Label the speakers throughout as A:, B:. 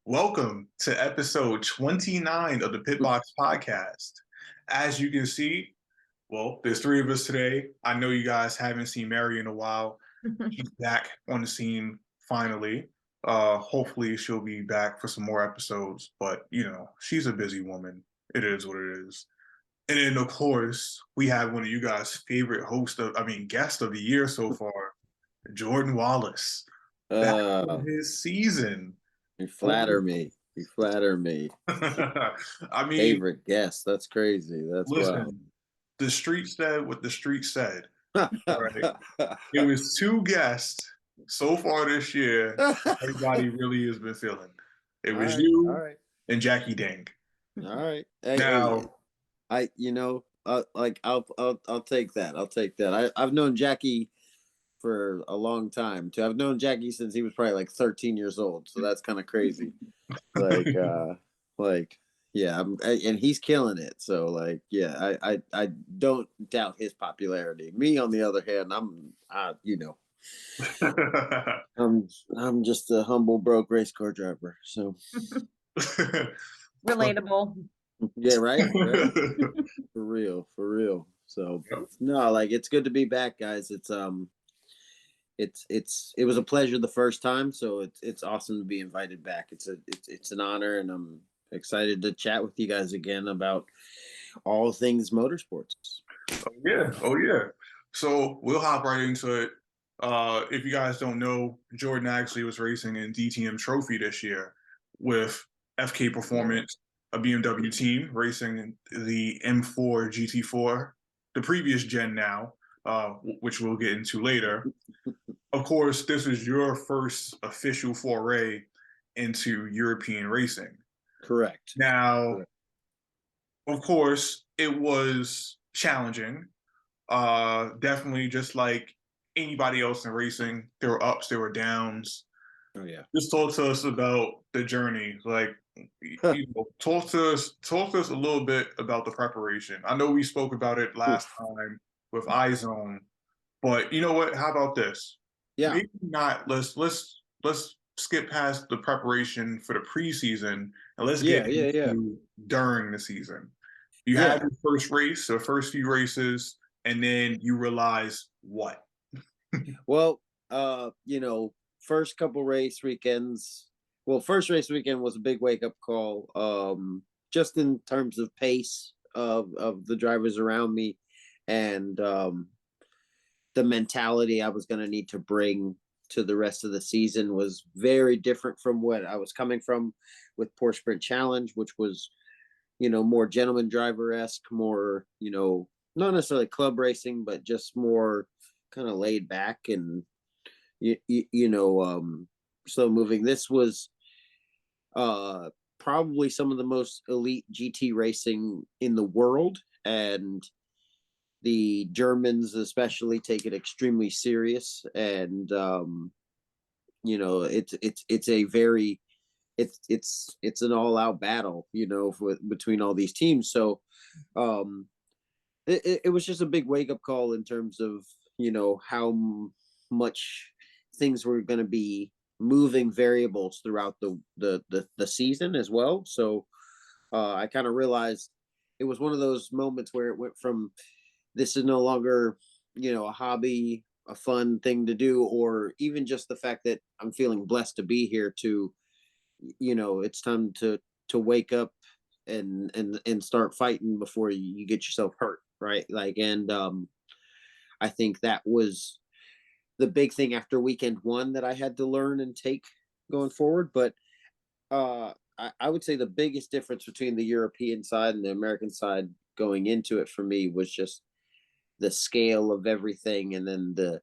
A: Welcome to episode 29 of the Pitbox Podcast. As you can see, there's three of us today. I know you guys haven't seen Mary in a while. She's back on the scene finally. Hopefully she'll be back for some more episodes, but she's a busy woman. It is what it is. And then of course, we have one of you guys' favorite guest of the year so far, Jordan Wallace. Back for
B: Uh,
A: his season.
B: you flatter me. You flatter me.
A: I mean,
B: Favorite guest. That's crazy. That's wild.
A: listen, the street said what the street said. All right. It was two guests so far this year. Everybody really has been feeling. It
B: All
A: was
B: right. All
A: you
B: right.
A: and Jackie Dang.
B: All right. Hey,
A: Now,
B: I'll take that. I'll take that. I've known Jackie for a long time too. I've known Jackie since he was probably like 13 years old. So that's kind of crazy. Like, like, yeah, and he's killing it. So I don't doubt his popularity. Me, on the other hand, I'm just a humble broke race car driver. So
C: Relatable.
B: yeah, right. For real, for real. So no, like it's good to be back, guys. It was a pleasure the first time, so it's awesome to be invited back. It's an honor, and I'm excited to chat with you guys again about all things motorsports.
A: Oh yeah. So we'll hop right into it. If you guys don't know, Jordan actually was racing in DTM Trophy this year with FK Performance, a BMW team, racing the M4 GT4, the previous gen now, which we'll get into later. Of course, this was your first official foray into European racing.
B: Correct.
A: Now,
B: Correct.
A: of course, it was challenging. Definitely just like anybody else in racing, there were ups, there were downs.
B: Oh yeah.
A: Just talk to us about the journey. Like, talk to us a little bit about the preparation. I know we spoke about it last time with iZone, but you know what? How about this?
B: Yeah.
A: Maybe not. Let's skip past the preparation for the preseason and let's get into during the season. You had your first race, the first few races, and then you realize what?
B: Well, first couple race weekends. Well, first race weekend was a big wake up call. Just in terms of pace of the drivers around me, and the mentality I was going to need to bring to the rest of the season was very different from what I was coming from with Porsche Sprint Challenge, which was, more gentleman driver-esque, more, not necessarily club racing, but just more kind of laid back and, slow moving. This was probably some of the most elite GT racing in the world. And the Germans especially take it extremely serious, and it's a very it's an all out battle, between all these teams. So it was just a big wake up call in terms of how much things were going to be moving variables throughout the season as well. So I kind of realized it was one of those moments where it went from, this is no longer, a hobby, a fun thing to do, or even just the fact that I'm feeling blessed to be here, to, it's time to wake up and start fighting before you get yourself hurt. Right. I think that was the big thing after weekend one that I had to learn and take going forward. But I would say the biggest difference between the European side and the American side going into it for me was just the scale of everything, and then the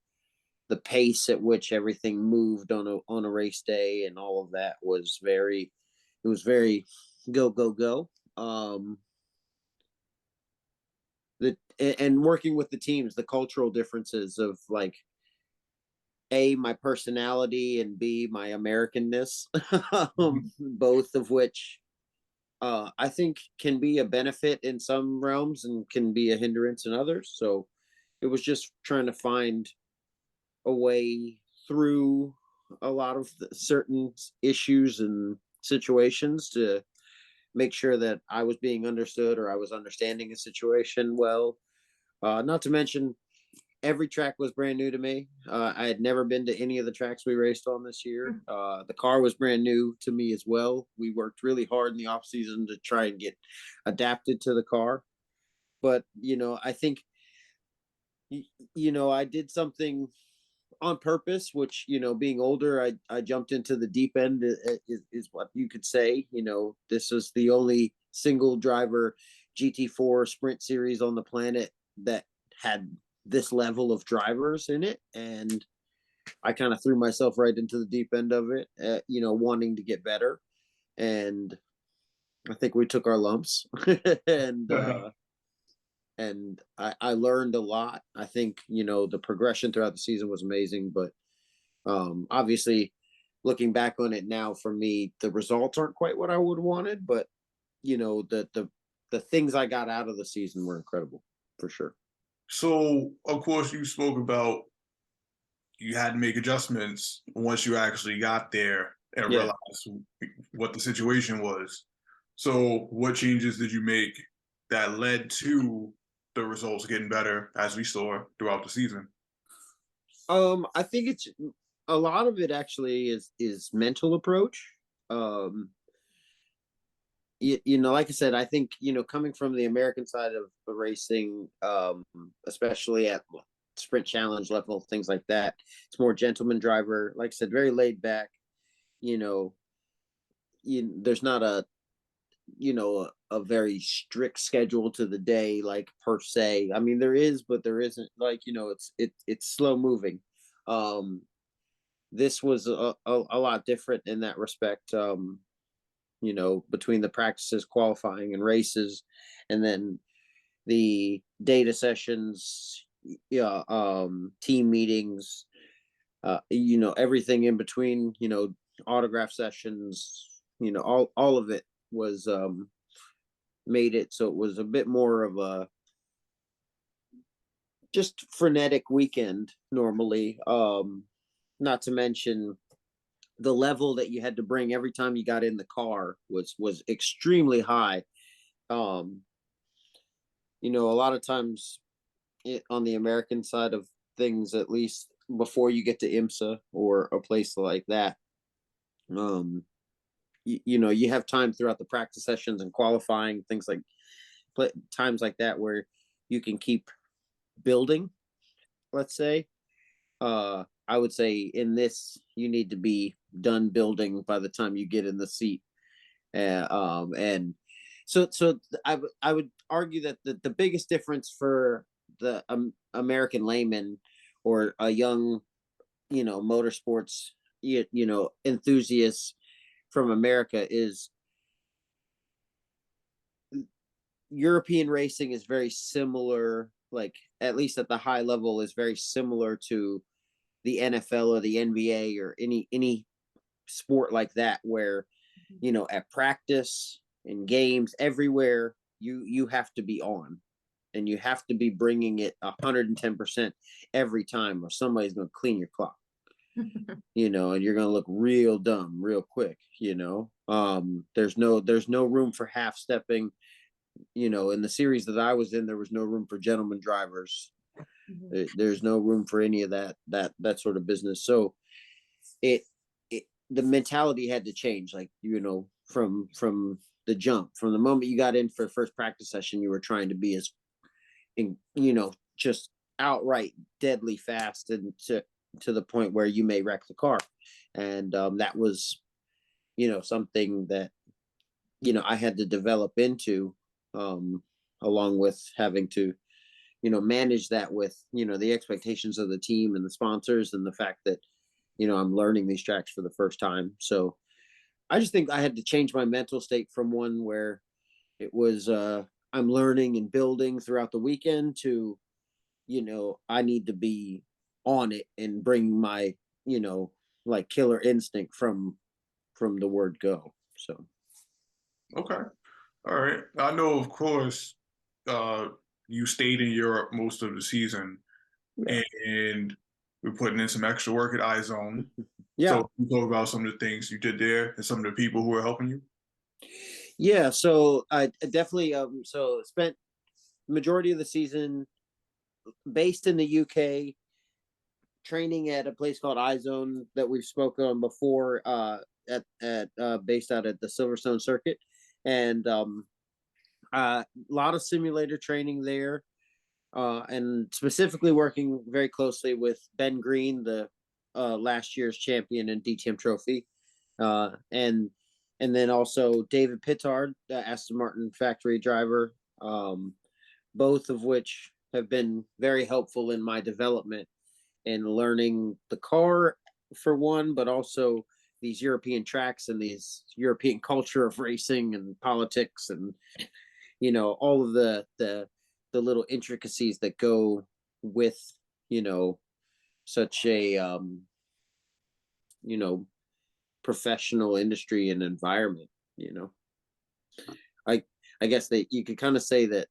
B: pace at which everything moved on a race day, and all of that was very go go go. And working with the teams, the cultural differences of, like, A, my personality, and B, my Americanness, both of which I think can be a benefit in some realms and can be a hindrance in others. So it was just trying to find a way through a lot of certain issues and situations to make sure that I was being understood or I was understanding a situation well. Not to mention, every track was brand new to me. I had never been to any of the tracks we raced on this year. The car was brand new to me as well. We worked really hard in the off season to try and get adapted to the car. But I think I did something on purpose, which being older, I jumped into the deep end is what you could say. This is the only single driver GT4 sprint series on the planet that had this level of drivers in it, and I kind of threw myself right into the deep end of it, wanting to get better, and I think we took our lumps. and I learned a lot. I think the progression throughout the season was amazing, but obviously, looking back on it now, for me, the results aren't quite what I would have wanted, but the things I got out of the season were incredible for sure.
A: So, of course, you spoke about you had to make adjustments once you actually got there and
B: Yeah.
A: realized what the situation was. So, what changes did you make that led to the results getting better as we saw throughout the season?
B: I think it's a lot of it actually is mental approach. Um, like I said, I think coming from the American side of the racing, especially at sprint challenge level, things like that, it's more gentleman driver. Like I said, very laid back. You know, there's not a very strict schedule to the day, like per se. I mean, there is, but there isn't. Like it's slow moving. Um, this was a lot different in that respect. Between the practices, qualifying, and races, and then the data sessions, yeah, team meetings, everything in between, autograph sessions, all of it was made it so it was a bit more of a just frenetic weekend normally. Not to mention the level that you had to bring every time you got in the car was extremely high. Um, a lot of times on the American side of things, at least before you get to IMSA or a place like that, um, you have time throughout the practice sessions and qualifying things like times like that where you can keep building. Let's say, I would say in this you need to be done building by the time you get in the seat. And so I would argue that the biggest difference for the American layman or a young motorsports enthusiast from America is European racing is very similar, like at least at the high level is very similar to the NFL or the NBA or any sport like that, where at practice, in games, everywhere, you have to be on, and you have to be bringing it 110% every time, or somebody's going to clean your clock. And you're going to look real dumb real quick. There's no room for half stepping. In the series that I was in, there was no room for gentleman drivers. There's no room for any of that sort of business. So it the mentality had to change, like from the jump, from the moment you got in for the first practice session, you were trying to be as just outright deadly fast, and to the point where you may wreck the car. And that was something that I had to develop into, along with having to manage that with the expectations of the team and the sponsors, and the fact that I'm learning these tracks for the first time. So I just think I had to change my mental state from one where it was I'm learning and building throughout the weekend to I need to be on it and bring my like killer instinct from the word go. So
A: Okay. All right. I know, of course, uh, you stayed in Europe most of the season,
B: yeah.
A: and we're putting in some extra work at iZone.
B: Yeah.
A: So you talk about some of the things you did there and some of the people who were helping you.
B: Yeah. So I definitely so spent majority of the season based in the UK, training at a place called iZone that we've spoken on before, at based out at the Silverstone circuit, and a lot of simulator training there, and specifically working very closely with Ben Green, the last year's champion in DTM Trophy, and then also David Pittard, the Aston Martin factory driver, both of which have been very helpful in my development and learning the car for one, but also these European tracks and these European culture of racing and politics, and all of the little intricacies that go with you know such a you know professional industry and environment. You know, I I guess that you could kind of say that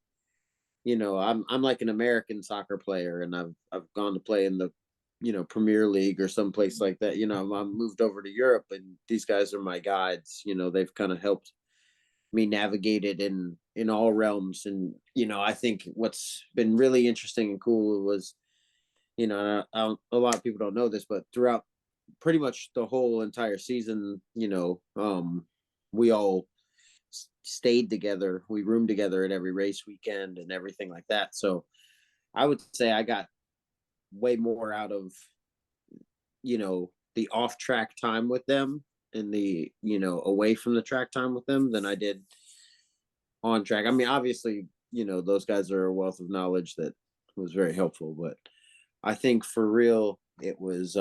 B: I'm like an American soccer player, and I've gone to play in the Premier League or someplace like that. I'm moved over to Europe, and these guys are my guides. They've kind of helped me navigate it in all realms. And I think what's been really interesting and cool was, a lot of people don't know this, but throughout pretty much the whole entire season, we all stayed together. We roomed together at every race weekend and everything like that. So I would say I got way more out of the off track time with them, and the away from the track time with them, than I did on track. I mean, obviously, those guys are a wealth of knowledge that was very helpful, but I think for real it was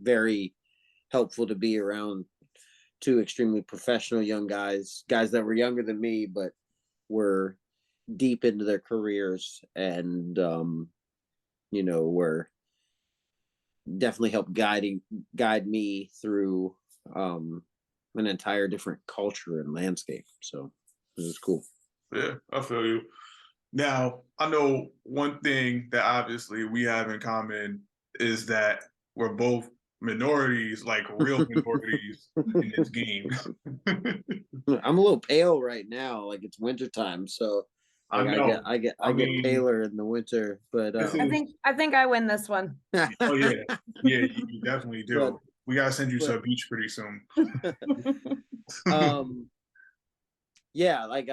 B: very helpful to be around two extremely professional young guys that were younger than me, but were deep into their careers, and were definitely helped guide me through an entire different culture and landscape. So it was cool.
A: Yeah, I feel you. Now, I know one thing that obviously we have in common is that we're both minorities, like real minorities in this game.
B: I'm a little pale right now, like it's wintertime, so
A: I
B: like
A: know.
B: I
A: I
B: get
A: mean,
B: paler in the winter, but
A: this
C: I
A: is,
C: think I think I win this one.
A: oh yeah, yeah, you definitely
B: but
A: do. We gotta send you to
B: but
A: a beach pretty soon.
B: um yeah, like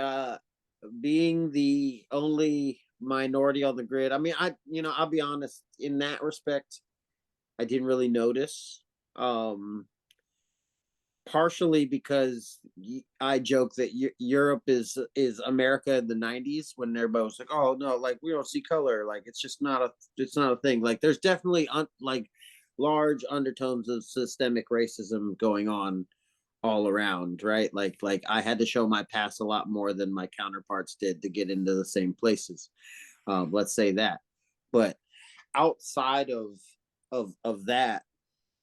B: being the only minority on the grid. I mean, I'll be honest, in that respect, I didn't really notice. Um Partially because I joke that Europe is America in the '90s, when everybody was like, "Oh no, like we don't see color, like it's not a thing." Like there's definitely like large undertones of systemic racism going on all around, right? Like I had to show my pass a lot more than my counterparts did to get into the same places. Let's say that. But outside of that,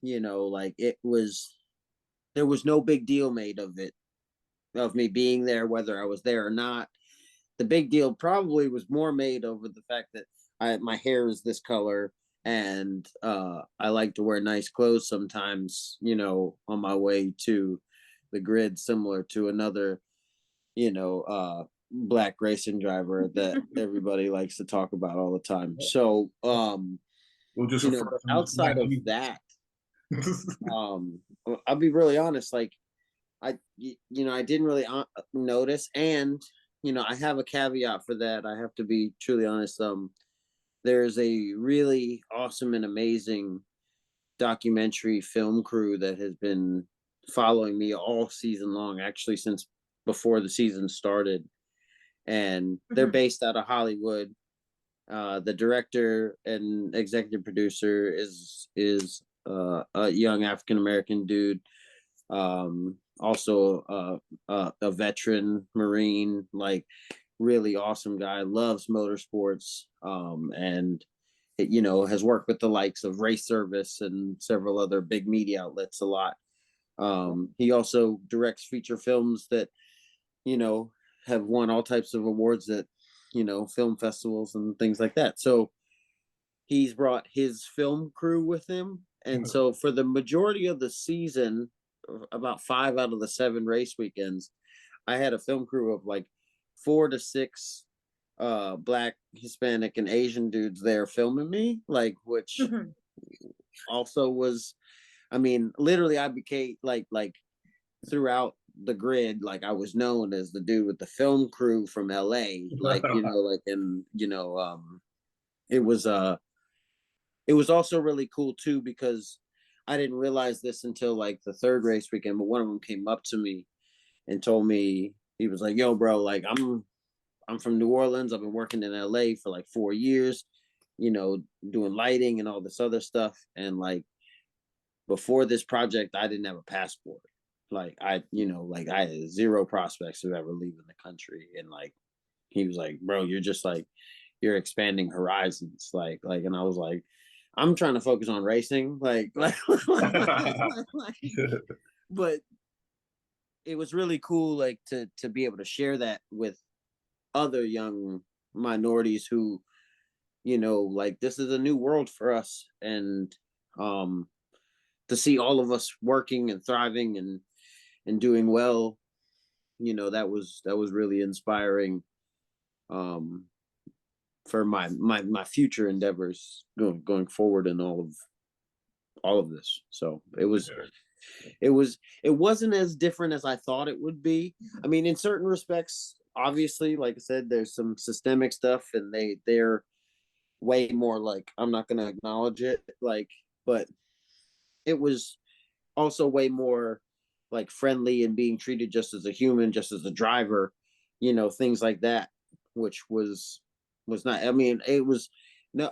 B: like there was no big deal made of it, of me being there, whether I was there or not. The big deal probably was more made over the fact that my hair is this color, and I like to wear nice clothes sometimes, on my way to the grid, similar to another, black racing driver that everybody likes to talk about all the time. So,
A: We'll just refer
B: but
A: to them as
B: outside
A: black
B: of
A: people.
B: that, um, I'll be really honest, like I didn't really notice, and I have a caveat for that. I have to be truly honest. There's a really awesome and amazing documentary film crew that has been following me all season long, actually since before the season started, and they're based out of Hollywood. The director and executive producer is a young African American dude, also a veteran Marine, like really awesome guy, loves motorsports, and has worked with the likes of Race Service and several other big media outlets a lot. He also directs feature films that you know have won all types of awards at film festivals and things like that. So he's brought his film crew with him, And so for the majority of the season, about 5 out of the 7 race weekends, I had a film crew of like 4 to 6 black, Hispanic, and Asian dudes there filming me, like, which
C: Mhm.
B: also was, I mean, literally I became like throughout the grid, like I was known as the dude with the film crew from LA, like, like, and it was it was also really cool too, because I didn't realize this until like the 3rd race weekend, but one of them came up to me and told me, he was like, "Yo, bro, like I'm from New Orleans. I've been working in LA for like 4 years, doing lighting and all this other stuff. And like before this project, I didn't have a passport. Like like I had 0 prospects of ever leaving the country. And like he was like, bro, you're just like you're expanding horizons. Like, and I was like, I'm trying to focus on racing. But it was really cool, like to be able to share that with other young minorities who, like this is a new world for us. And to see all of us working and thriving and doing well, that was really inspiring, um for my future endeavors going forward in all of this. So it wasn't as different as I thought it would be. I mean, in certain respects, obviously, like I said, there's some systemic stuff, and they're way more like, I'm not going to acknowledge it, like, but it was also way more like friendly and being treated just as a human, just as a driver, things like that, which was not, I mean, it was no,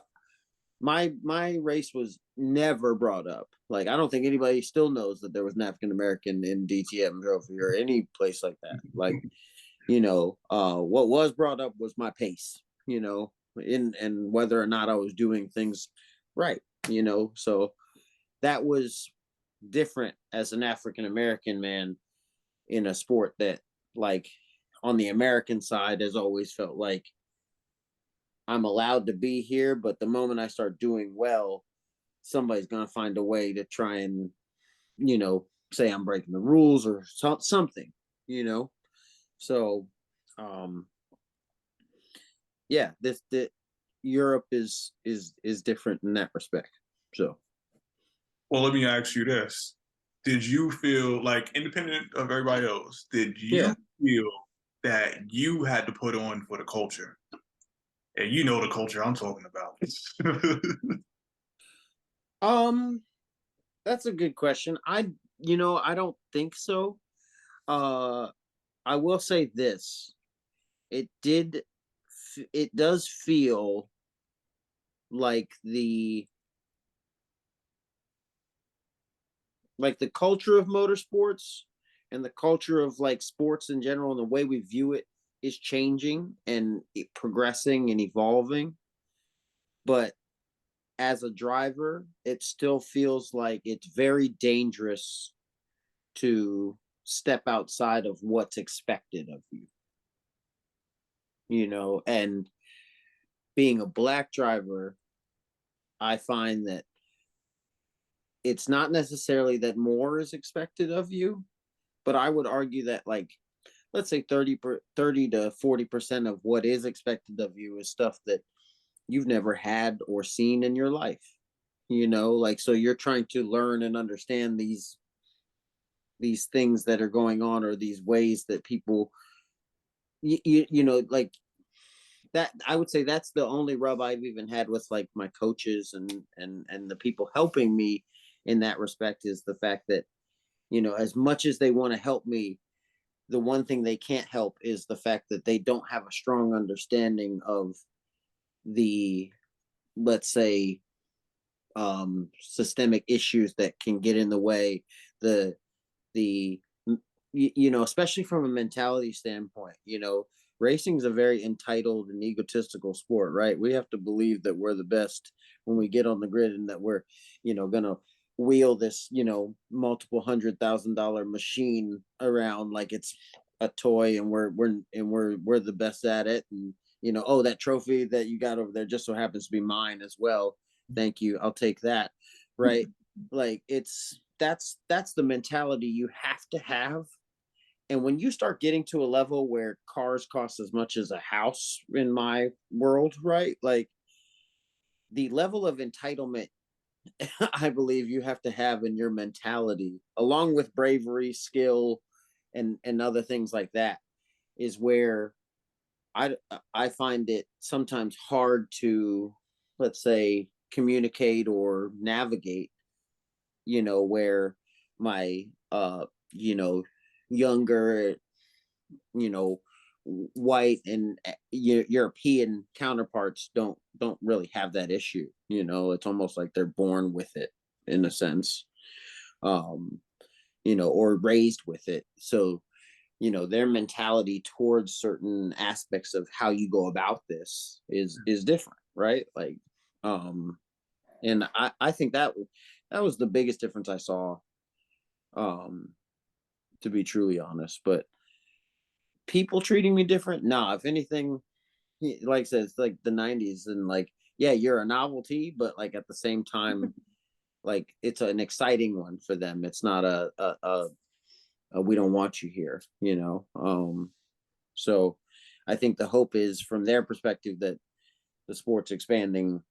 B: my race was never brought up. Like, I don't think anybody still knows that there was an African American in DTM Trophy or any place like that. Like, what was brought up was my pace, and whether or not I was doing things right, so that was different as an African American man in a sport that, like, on the American side has always felt like I'm allowed to be here, but the moment I start doing well, somebody's gonna find a way to try and, say I'm breaking the rules or something, you know. So, um, yeah, this the Europe is different in that respect. So,
A: Well, let me ask you this. Did you feel like, independent of everybody else, did
B: yeah,
A: you feel that you had to put on for the culture? And you know the culture I'm talking about.
B: um, that's a good question. I don't think so. Uh, I will say this: it did, it does feel like the culture of motorsports and the culture of like sports in general and the way we view it is changing and progressing and evolving. But as a driver, it still feels like it's very dangerous to step outside of what's expected of you, and being a black driver, I find that it's not necessarily that more is expected of you, but I would argue that, like, let's say 30 to 40% of what is expected of you is stuff that you've never had or seen in your life. Like, so you're trying to learn and understand these things that are going on, or these ways that people, like that. I would say that's the only rub I've even had with like my coaches and the people helping me in that respect, is the fact that, as much as they want to help me, the one thing they can't help is the fact that they don't have a strong understanding of the, let's say, systemic issues that can get in the way, the especially from a mentality standpoint. Racing is a very entitled and egotistical sport, right? We have to believe that we're the best when we get on the grid, and that we're, gonna wheel this, multiple $100,000 machine around like it's a toy, and we're the best at it. And, oh, that trophy that you got over there just so happens to be mine as well. Thank you. I'll take that. Right. Like that's the mentality you have to have. And when you start getting to a level where cars cost as much as a house in my world, right? Like the level of entitlement I believe you have to have in your mentality, along with bravery, skill, and other things like that, is where I I find it sometimes hard to, let's say, communicate or navigate. Where my you know younger, you know white and European counterparts don't really have that issue. It's almost like they're born with it in a sense, um, or raised with it. So their mentality towards certain aspects of how you go about this is different, right? Like, um, and I think that was the biggest difference I saw, um, to be truly honest. But people treating me different, nah. If anything, like I said, it's like the '90s, and like, yeah, you're a novelty, but like at the same time, like it's an exciting one for them. It's not a we don't want you here. So I think the hope is from their perspective that the sport's expanding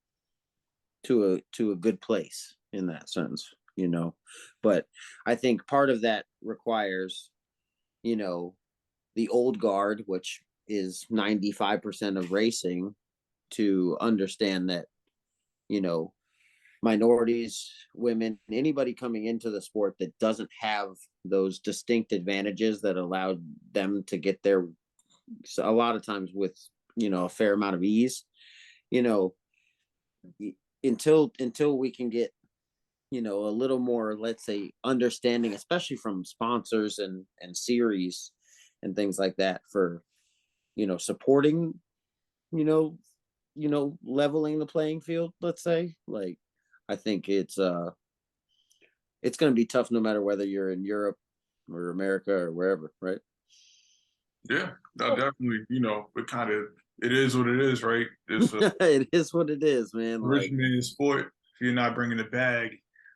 B: to a good place in that sense. But I think part of that requires, you know, the old guard, which is 95% of racing, to understand that, you know, minorities, women, anybody coming into the sport that doesn't have those distinct advantages that allowed them to get there a lot of times with, a fair amount of ease, you know, until we can get, a little more, let's say, understanding, especially from sponsors and series and things like that for, supporting, you know, leveling the playing field, let's say. Like, I think it's going to be tough no matter whether you're in Europe or America or wherever, right?
A: Yeah, no, definitely. It is what it is, right? It's
B: It is what it is, man. Like,
A: originated sport. If you're not bringing the bag,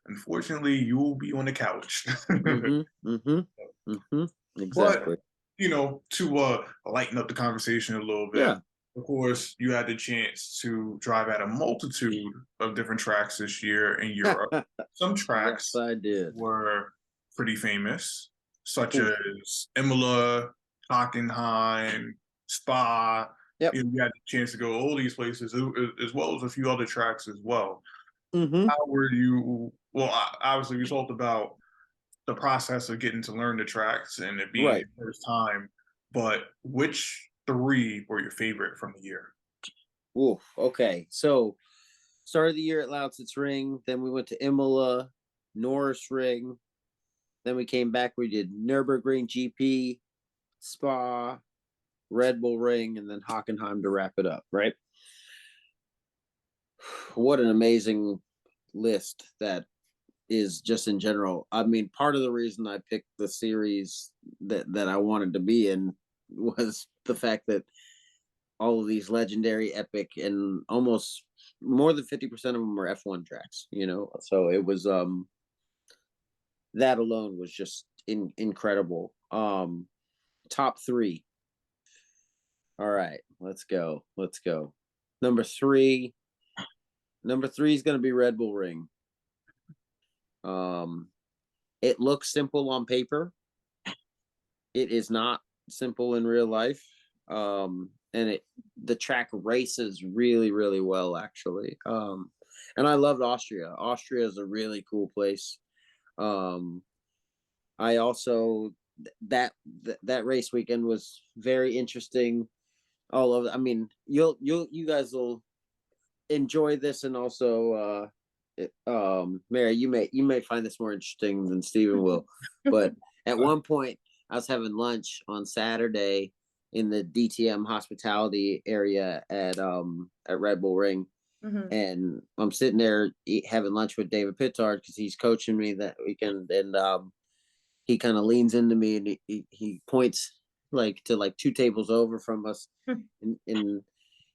A: unfortunately, you will be on the couch.
B: mm-hmm, mm-hmm, mm-hmm,
A: But
B: exactly.
A: to lighten up the conversation a little bit,
B: Yeah.
A: of course, you had the chance to drive at a multitude of different tracks this year in Europe. Some
B: Yes,
A: tracks
B: I did.
A: were pretty famous, such
B: Oof.
A: as Imola, Hockenheim, Spa.
B: Yep.
A: You had the chance to go all these places, as well as a few other tracks as well.
B: Mm-hmm.
A: How were you? Well, obviously, we talked about the process of getting to learn the tracks and it being
B: Right.
A: your first time, but which three were your favorite from the year?
B: Oof. Okay. So started the year at Lausitz's Ring. Then we went to Imola, Norris Ring. Then we came back. We did Nürburgring GP, Spa, Red Bull Ring, and then Hockenheim to wrap it up. Right. What an amazing list that is, just in general. I mean, part of the reason I picked the series that I wanted to be in was the fact that all of these legendary, epic, and almost more than 50% of them are F1 tracks. So it was, that alone was just incredible. Top three. All right, let's go. Let's go. Number three. Number three is going to be Red Bull Ring. Um, it looks simple on paper. It is not simple in real life. And the track races really, really well, actually. And I loved Austria. Austria is a really cool place. Um, I also that race weekend was very interesting. All of, I mean, you guys will enjoy this, and also, Mary, you may find this more interesting than Stephen will. But at one point, I was having lunch on Saturday in the DTM hospitality area at Red Bull Ring,
C: Mhm.
B: and I'm sitting there having lunch with David Pittard because he's coaching me that weekend, and he kind of leans into me and he points like to like two tables over from us, and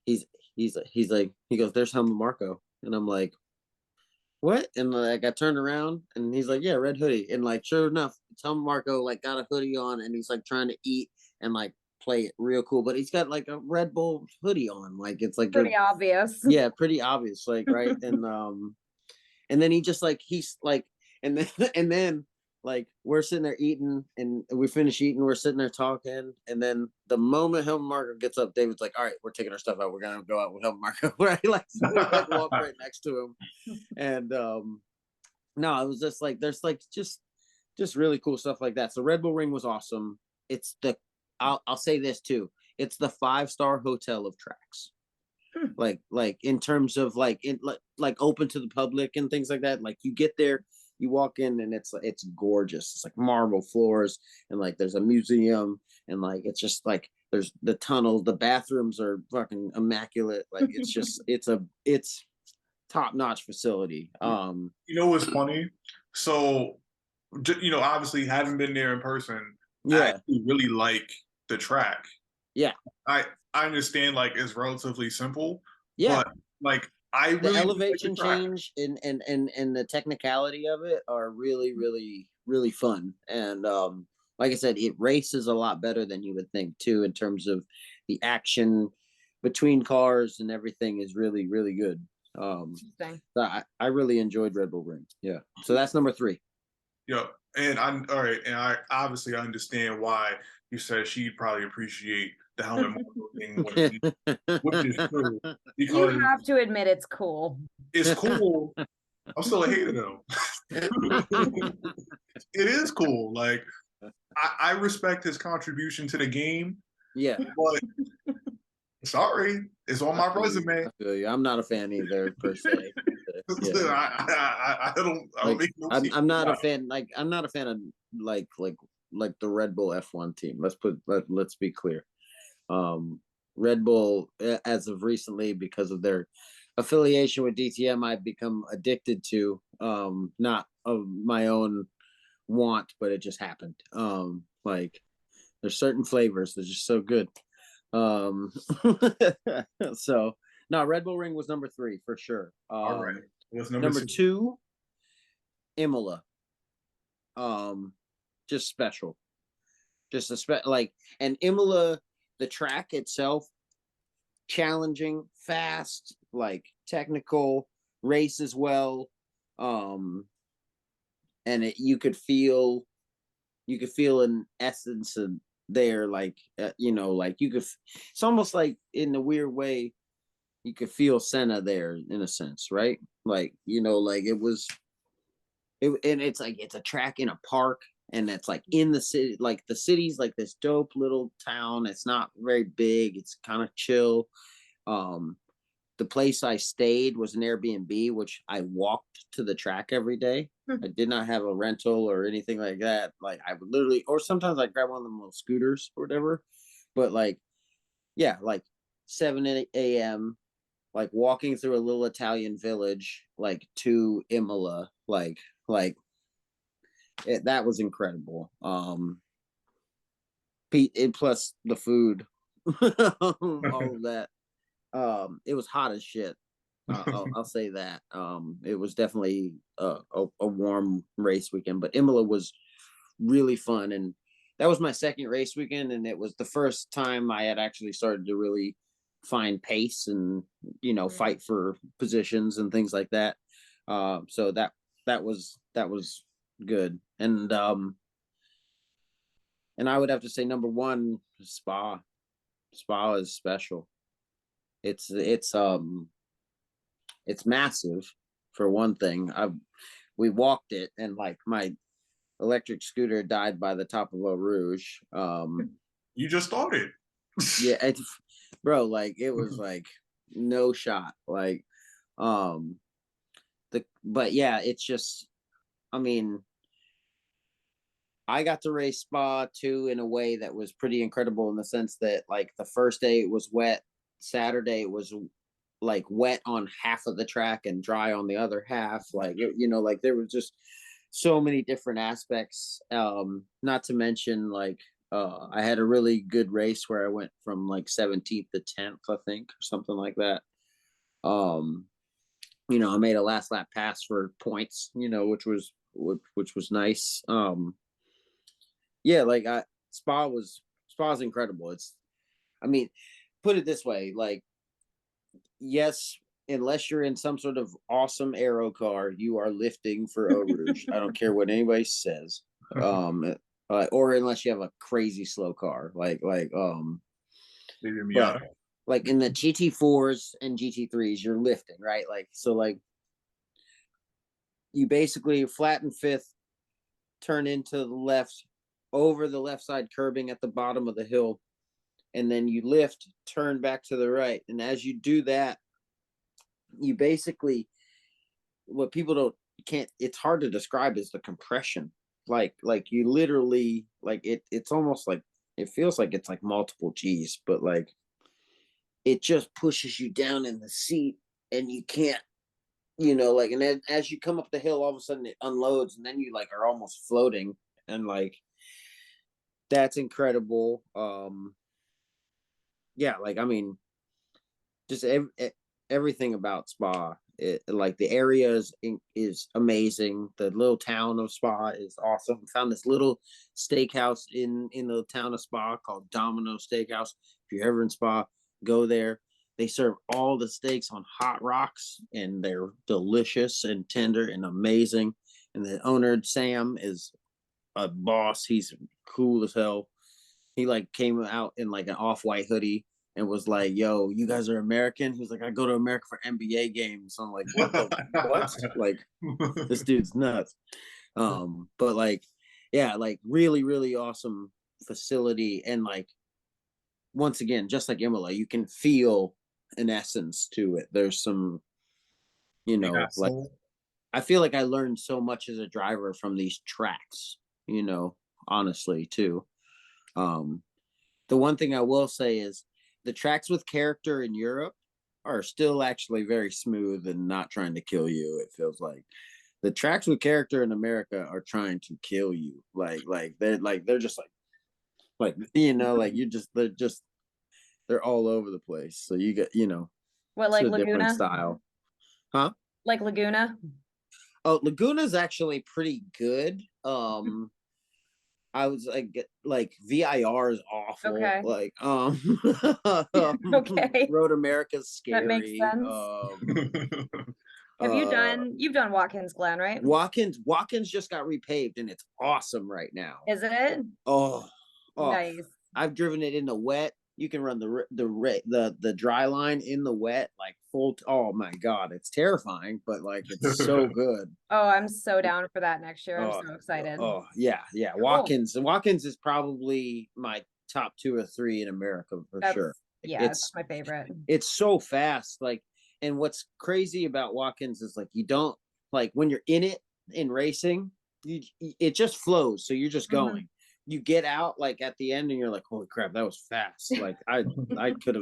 B: he's he goes, "There's Helmut Marko," and I'm like, what? And like I turned around and he's like, yeah, red hoodie. And like sure enough, Tom Marco like got a hoodie on and he's like trying to eat and like play it real cool, but he's got like a Red Bull hoodie on. Like it's like
C: Pretty obvious.
B: yeah, pretty obvious. Like right. And then he just like he's like and then and then like we're sitting there eating and we finish eating, we're sitting there talking, and then the moment Helmut Marko gets up, David's like, all right, we're taking our stuff out, we're gonna go out with Helmut Marko. Right, like so we like walk right next to him. And no, it was just like there's like just really cool stuff like that. So Red Bull Ring was awesome. It's the I'll say this too, it's the 5-star hotel of tracks. Like in terms of like like open to the public and things like that. Like you get there, you walk in and it's gorgeous. It's like marble floors and like there's a museum and like it's just like there's the tunnels, the bathrooms are fucking immaculate. Like it's just it's top-notch facility.
A: You know what's funny? So, obviously, having been there in person, I
B: Yeah,
A: actually really like the track.
B: yeah,
A: I understand like it's relatively simple,
B: yeah.
A: but like I
B: The
A: really do like the
B: elevation
A: track.
B: change and the technicality of it are really fun. And like I said, it races a lot better than you would think too, in terms of the action between cars and everything is really good.
C: Interesting.
B: So I really enjoyed Red Bull Ring. Yeah. So that's number 3.
A: Yep. And I'm all right, and I obviously understand why you said she'd probably appreciate the helmet Marco thing which is true
C: You
A: because
C: have to admit it's cool.
A: it's cool. I'm still a hater though. It is cool. Like I respect his contribution to the game,
B: Yeah.
A: but sorry, it's on my resume.
B: I feel you. I'm not a fan either per se. Yeah.
A: I don't
B: Like
A: make no
B: I'm
A: sense.
B: I'm not a fan. Like I'm not a fan of like the Red Bull F1 team. Let's be clear. Red Bull, as of recently, because of their affiliation with DTM, I've become addicted to. Not of my own want, but it just happened. Like there's certain flavors that's just so good. Um, so no, Red Bull Ring was number 3 for sure.
A: All right. What's number
B: Number
A: 2?
B: 2, Imola. Just special. Just like and Imola, the track itself, challenging, fast, like technical, race as well. Um, and you could feel an essence of there, like like you could. It's almost like in a weird way, you could feel Senna there in a sense, right? Like like it was. And it's like it's a track in a park, and it's like in the city. Like the city's like this dope little town. It's not very big. It's kind of chill. Um, the place I stayed was an Airbnb, which I walked to the track every day. I did not have a rental or anything like that. Like I would literally, or sometimes I grab one of them little scooters or whatever. But like, yeah, like 7 a.m. like walking through a little Italian village, like to Imola, like that was incredible. Plus the food, all of that. It was hot as shit. I'll say that. It was definitely a warm race weekend, but Imola was really fun, and that was my second race weekend, and it was the first time I had actually started to really find pace and fight for positions and things like that. So that was good, and I would have to say number 1, Spa. Spa is special. It's massive for one thing. We walked it, and like my electric scooter died by the top of Eau Rouge.
A: You just started.
B: Yeah, bro, like it was like no shot. Like but yeah, it's just, I mean, I got to race Spa too in a way that was pretty incredible, in the sense that like the first day it was wet, Saturday it was like wet on half of the track and dry on the other half. Like like there was just so many different aspects. Not to mention like I had a really good race where I went from like 17th to 10th, I think, or something like that. I made a last lap pass for points, which was nice. Yeah, like Spa's incredible. I mean, put it this way, like, yes, unless you're in some sort of awesome aero car, you are lifting for Eau Rouge. I don't care what anybody says. Or unless you have a crazy slow car, but like in the GT4s and GT3s, you're lifting, right? Like, so like you basically flatten fifth, turn into the left, over the left side curbing at the bottom of the hill, and then you lift, turn back to the right. And as you do that, you basically, what people can't, it's hard to describe, is the compression. Like you literally, like it's almost like, it feels like it's like multiple G's, but like it just pushes you down in the seat and you can't, like, and then as you come up the hill, all of a sudden it unloads and then you like are almost floating, and like that's incredible. Yeah, like, I mean, just everything about Spa, like the area is amazing. The little town of Spa is awesome. Found this little steakhouse in the town of Spa called Domino Steakhouse. If you're ever in Spa, go there. They serve all the steaks on hot rocks, and they're delicious and tender and amazing. And the owner, Sam, is a boss. He's cool as hell. He like came out in like an off-white hoodie and was like, "Yo, you guys are American?" He was like, "I go to America for NBA games." I'm like, "What the what?" Like, this dude's nuts. But like, yeah, like really, really awesome facility. And like, once again, just like Imola, you can feel an essence to it. There's some, like, I feel like I learned so much as a driver from these tracks, honestly, too. The one thing I will say is the tracks with character in Europe are still actually very smooth and not trying to kill you. It feels like the tracks with character in America are trying to kill you. They're just like they're all over the place. So you get,
C: What,
B: it's
C: like
B: a different
C: Laguna?
B: style. Huh?
C: Like Laguna?
B: Oh, Laguna's actually pretty good. I was like VIR is awful.
C: Okay.
B: Like
C: Okay.
B: Road America's scary.
C: That makes sense. You've done Watkins Glen, right?
B: Watkins just got repaved and it's awesome right now.
C: Is it?
B: Oh,
C: Nice.
B: I've driven it in the wet. You can run the dry line in the wet, like full. Oh my god, it's terrifying, but like it's so good.
C: Oh, I'm so down for that next year. I'm so excited.
B: Oh yeah.
C: Cool.
B: Watkins is probably my top 2 or 3 in America for sure.
C: Yeah, it's my favorite.
B: It's so fast. Like, and what's crazy about Watkins is like, you don't, like, when you're in it in racing, it just flows. So you're just going. You get out like at the end and you're like, holy crap, that was fast. Like that could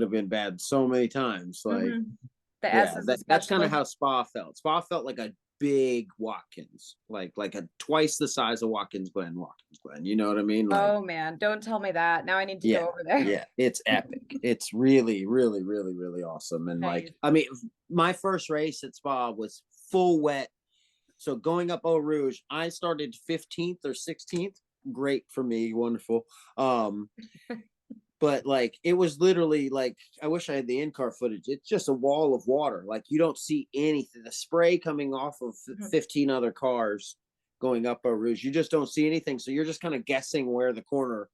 B: have been bad so many times. Like, that's kind of how Spa felt. Spa felt like a big Watkins, like a twice the size of Watkins Glen. You know what I mean? Like,
C: oh man, don't tell me that. Now I need to go over there.
B: Yeah, it's epic. It's really, really, really, really awesome. And like, I mean, my first race at Spa was full wet. So going up Eau Rouge, I started 15th or 16th. Great for me, wonderful. But like, it was literally like, I wish I had the in-car footage. It's just a wall of water. Like, you don't see anything. The spray coming off of 15 other cars going up Eau Rouge, you just don't see anything. So you're just kind of guessing where the corner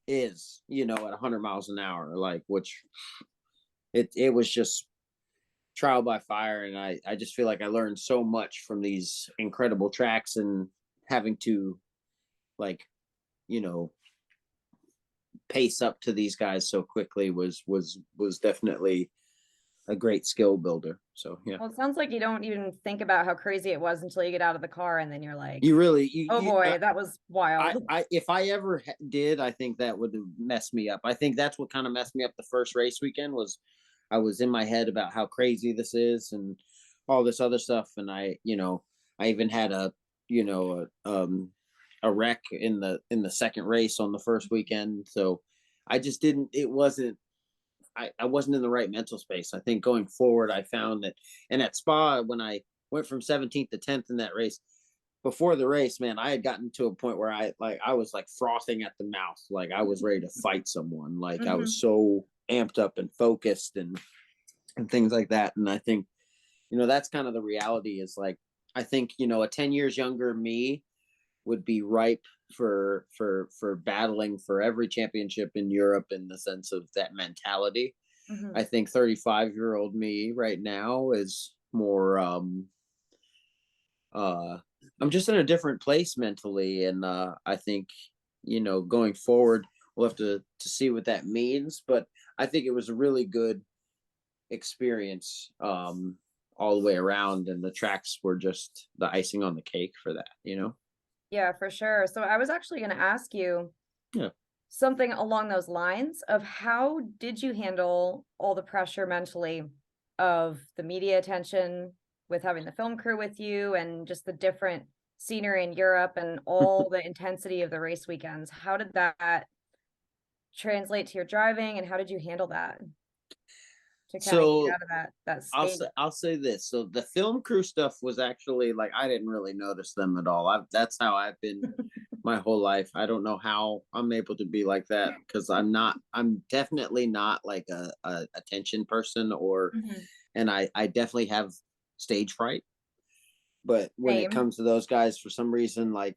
B: is, at 100 miles an hour. Like, which it was just trial by fire. And I just feel like I learned so much from these incredible tracks, and having to, like, pace up to these guys so quickly was definitely a great skill builder. So yeah.
C: Well, it sounds like you don't even think about how crazy it was until you get out of the car, and then you're like, that was wild.
B: If I ever did, I think that would mess me up. I think that's what kind of messed me up the first race weekend. Was I was in my head about how crazy this is and all this other stuff, and I even had a wreck in the second race on the first weekend. So I just didn't. I wasn't in the right mental space. I think going forward, I found that, and at Spa, when I went from 17th to 10th in that race, before the race, man, I had gotten to a point where I was like frothing at the mouth. Like I was ready to fight someone. Like I was so amped up and focused and things like that. And I think, that's kind of the reality is like, I think, a 10 years younger me would be ripe for battling for every championship in Europe in the sense of that mentality. I think 35-year-old me right now is more I'm just in a different place mentally, and I think going forward we'll have to see what that means, but I think it was a really good experience all the way around, and the tracks were just the icing on the cake for that.
C: Yeah, for sure. So I was actually going to ask you something along those lines of how did you handle all the pressure mentally of the media attention with having the film crew with you and just the different scenery in Europe and all the intensity of the race weekends? How did that translate to your driving, and how did you handle that to kind of get out of that state?
B: I'll say this. So the film crew stuff was actually like, I didn't really notice them at all. That's how I've been my whole life. I don't know how I'm able to be like that, because I'm definitely not like a attention person, or and I definitely have stage fright. But when it comes to those guys, for some reason, like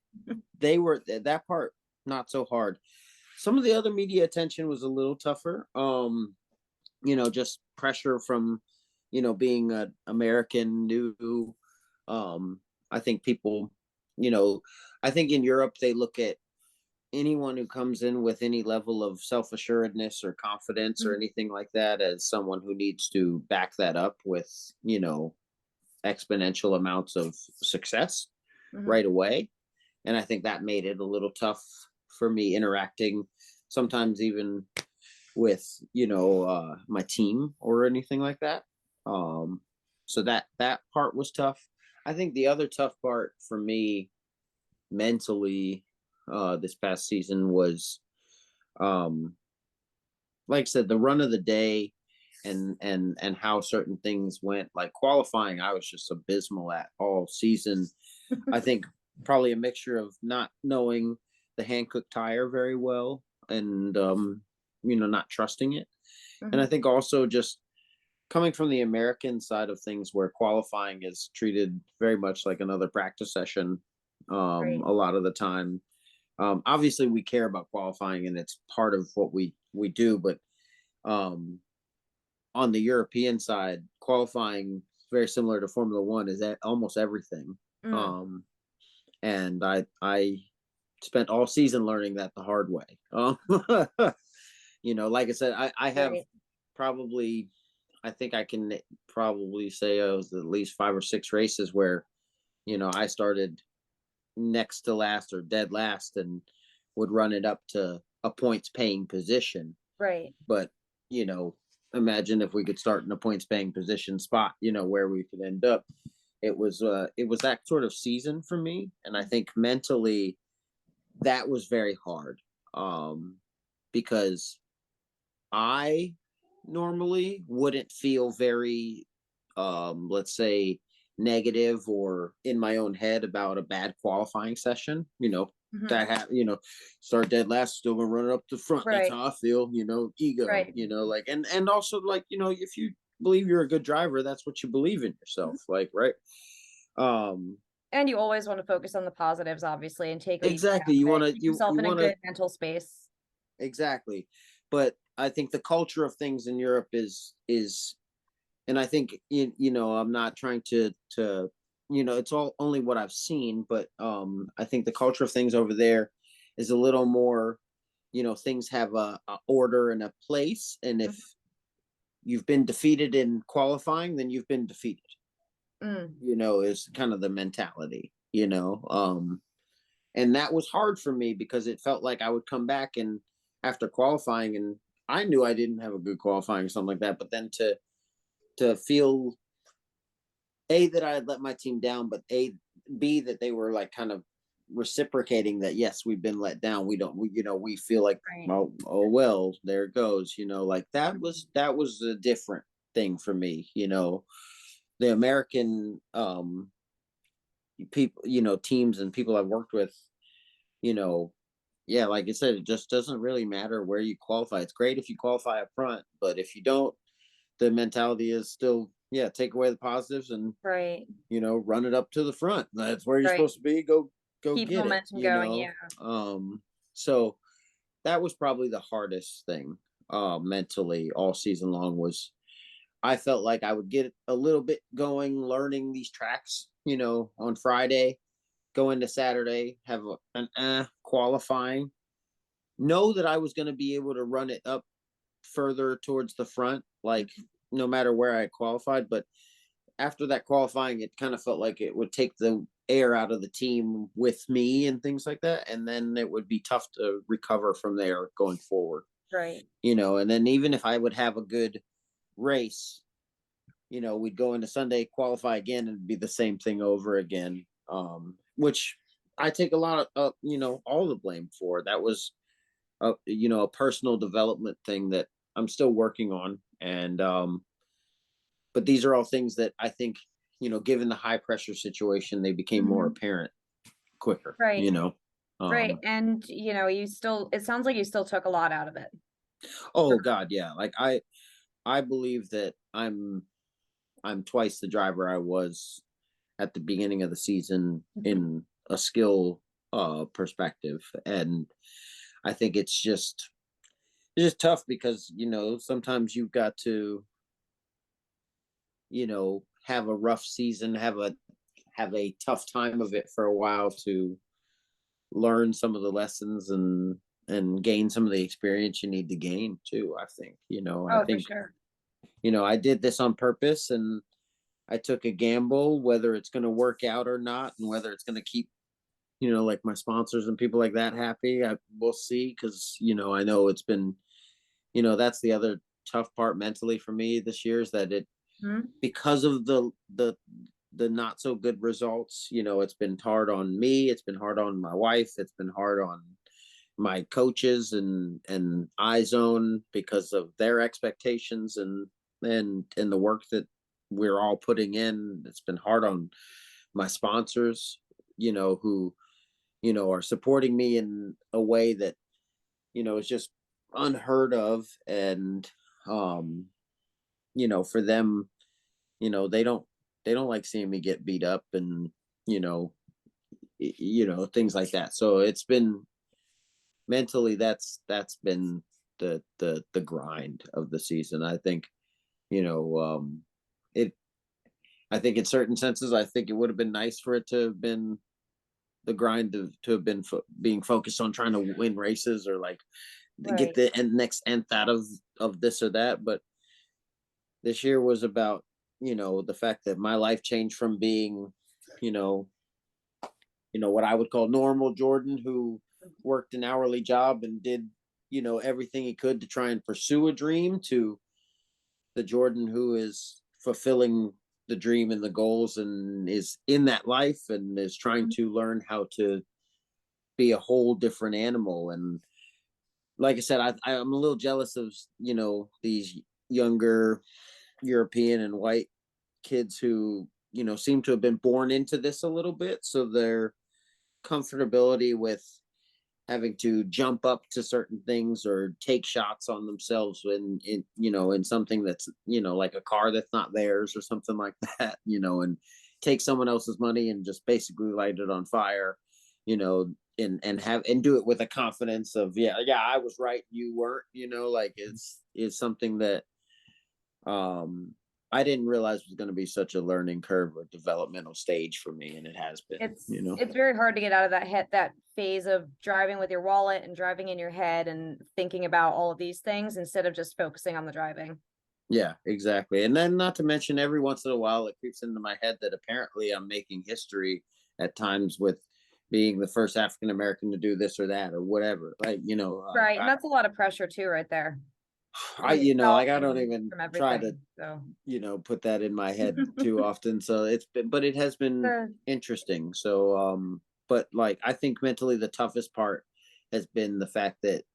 B: they were that part not so hard. Some of the other media attention was a little tougher. Just pressure from, being an American new. I think people, I think in Europe they look at anyone who comes in with any level of self-assuredness or confidence or anything like that as someone who needs to back that up with, exponential amounts of success right away. And I think that made it a little tough for me interacting sometimes even with my team or anything like that. So that part was tough. I think the other tough part for me mentally this past season was like I said, the run of the day and how certain things went. Like qualifying, I was just abysmal at all season. I think probably a mixture of not knowing the Hankook tire very well and not trusting it. And I think also just coming from the American side of things, where qualifying is treated very much like another practice session a lot of the time. Obviously we care about qualifying and it's part of what we do, but on the European side, qualifying, very similar to Formula One, is at almost everything. And I spent all season learning that the hard way. Like I said, I have probably, I think I can probably say it was at least 5 or 6 races where, I started next to last or dead last and would run it up to a points paying position.
C: Right.
B: But, imagine if we could start in a points paying position spot, where we could end up. It was that sort of season for me. And I think mentally that was very hard. Because I normally wouldn't feel very, let's say, negative or in my own head about a bad qualifying session. That start dead last, still gonna run it up the front. That's how I feel. Ego. Like and also like if you believe you're a good driver, that's what you believe in yourself. Like
C: and you always want to focus on the positives, obviously, and take
B: exactly. You want to
C: yourself in a good mental space.
B: Exactly. But I think the culture of things in Europe is, and I think, I'm not trying to, it's all only what I've seen, but I think the culture of things over there is a little more, things have a order and a place. And if you've been defeated in qualifying, then you've been defeated, is kind of the mentality, and that was hard for me because it felt like I would come back and after qualifying, and I knew I didn't have a good qualifying or something like that, but then to feel that I had let my team down, but B, that they were like kind of reciprocating that, yes, we've been let down. We feel like,
C: Right.
B: oh well, there it goes, like that was a different thing for me. The American people, teams and people I've worked with, yeah, like I said, it just doesn't really matter where you qualify. It's great if you qualify up front, but if you don't, the mentality is still, yeah, take away the positives and
C: Right.
B: run it up to the front. That's where you're
C: Right.
B: supposed to be. Go
C: Keep
B: get
C: momentum
B: it.
C: going. Yeah.
B: So that was probably the hardest thing mentally all season long. Was I felt like I would get a little bit going, learning these tracks, on Friday, go into Saturday, have an qualifying, know that I was going to be able to run it up further towards the front, like no matter where I qualified. But after that qualifying, it kind of felt like it would take the air out of the team with me and things like that. And then it would be tough to recover from there going forward.
C: Right.
B: And then even if I would have a good race, we'd go into Sunday, qualify again, and be the same thing over again. Which I take a lot of, all the blame for. That was, a personal development thing that I'm still working on. And, but these are all things that I think, given the high pressure situation, they became more apparent quicker,
C: Right. Right. And, it sounds like you still took a lot out of it.
B: Oh God. Yeah. Like I believe that I'm twice the driver I was at the beginning of the season in a skill perspective. And I think it's just tough because, sometimes you've got to, have a rough season, have a tough time of it for a while to learn some of the lessons and gain some of the experience you need to gain too. I think, I think,
C: for sure.
B: I did this on purpose, and I took a gamble, whether it's going to work out or not, and whether it's going to keep, like my sponsors and people like that happy. We'll see. Cause I know it's been, that's the other tough part mentally for me this year, is that because of the not so good results, it's been hard on me. It's been hard on my wife. It's been hard on my coaches and iZone because of their expectations and the work that we're all putting in. It's been hard on my sponsors, who, are supporting me in a way that, is just unheard of. And, for them, they don't like seeing me get beat up and, things like that. So it's been mentally, that's been the grind of the season. I think, it, I think in certain senses, I think it would have been nice for it to have been the grind to have been being focused on trying to win races or like get the next nth out of this or that. But this year was about, the fact that my life changed from being, what I would call normal Jordan, who worked an hourly job and did, everything he could to try and pursue a dream, to the Jordan who is fulfilling the dream and the goals and is in that life and is trying to learn how to be a whole different animal. And like I said, I'm a little jealous of, these younger European and white kids who, seem to have been born into this a little bit. So their comfortability with having to jump up to certain things or take shots on themselves in something that's, like a car that's not theirs or something like that, and take someone else's money and just basically light it on fire, and do it with a confidence of, yeah, I was right, you weren't, like is something that I didn't realize was going to be such a learning curve or developmental stage for me, and it has been.
C: It's very hard to get out of that phase of driving with your wallet and driving in your head and thinking about all of these things instead of just focusing on the driving.
B: Yeah, exactly. And then not to mention, every once in a while it creeps into my head that apparently I'm making history at times with being the first African American to do this or that or whatever. Like,
C: right. And that's a lot of pressure too, right there.
B: I don't even try to, put that in my head too often. So but it has been interesting. So, but like, I think mentally the toughest part has been the fact that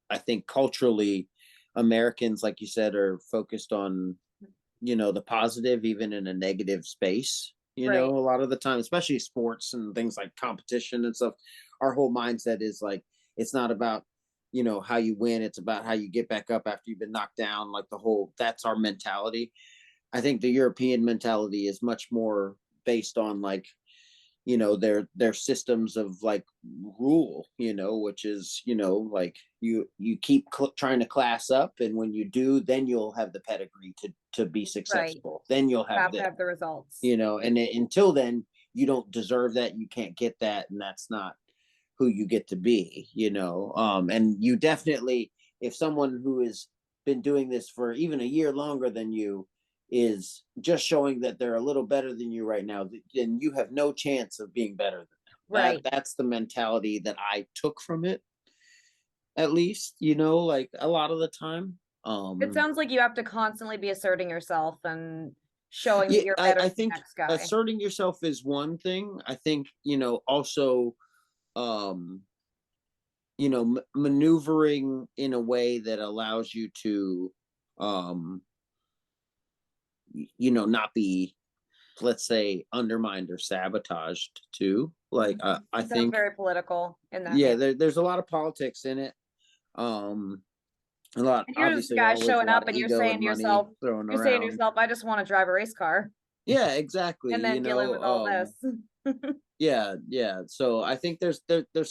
B: I think culturally Americans, like you said, are focused on, the positive, even in a negative space,
C: Right.
B: a lot of the time, especially sports and things like competition and stuff. Our whole mindset is like, it's not about, how you win. It's about how you get back up after you've been knocked down. Like that's our mentality. I think the European mentality is much more based on like, their systems of like rule, which is, like you keep trying to class up, and when you do, then you'll have the pedigree to be
C: Right.
B: successful. Then you'll
C: You
B: have
C: have to
B: this,
C: have the results.
B: until then you don't deserve that, you can't get that, and that's not who you get to be, and you definitely, if someone who has been doing this for even a year longer than you is just showing that they're a little better than you right now, then you have no chance of being better than them.
C: Right.
B: That's the mentality that I took from it, at least, like a lot of the time.
C: It sounds like you have to constantly be asserting yourself and showing that
B: Yeah,
C: you're better
B: I
C: than the
B: think
C: next guy.
B: asserting yourself is one thing. I think, also, um, maneuvering in a way that allows you to, um, not be, let's say, undermined or sabotaged too. Like, I
C: It sounds
B: think,
C: very political in that
B: yeah,
C: manner.
B: there's a lot of politics in it. A lot,
C: And you're just a
B: obviously,
C: guy
B: always a
C: showing
B: lot
C: up
B: of
C: and you're
B: ego
C: saying
B: and
C: to
B: money
C: yourself,
B: thrown around.
C: I just want to drive a race car.
B: Yeah, exactly.
C: And then dealing with all this.
B: Yeah. So I think there's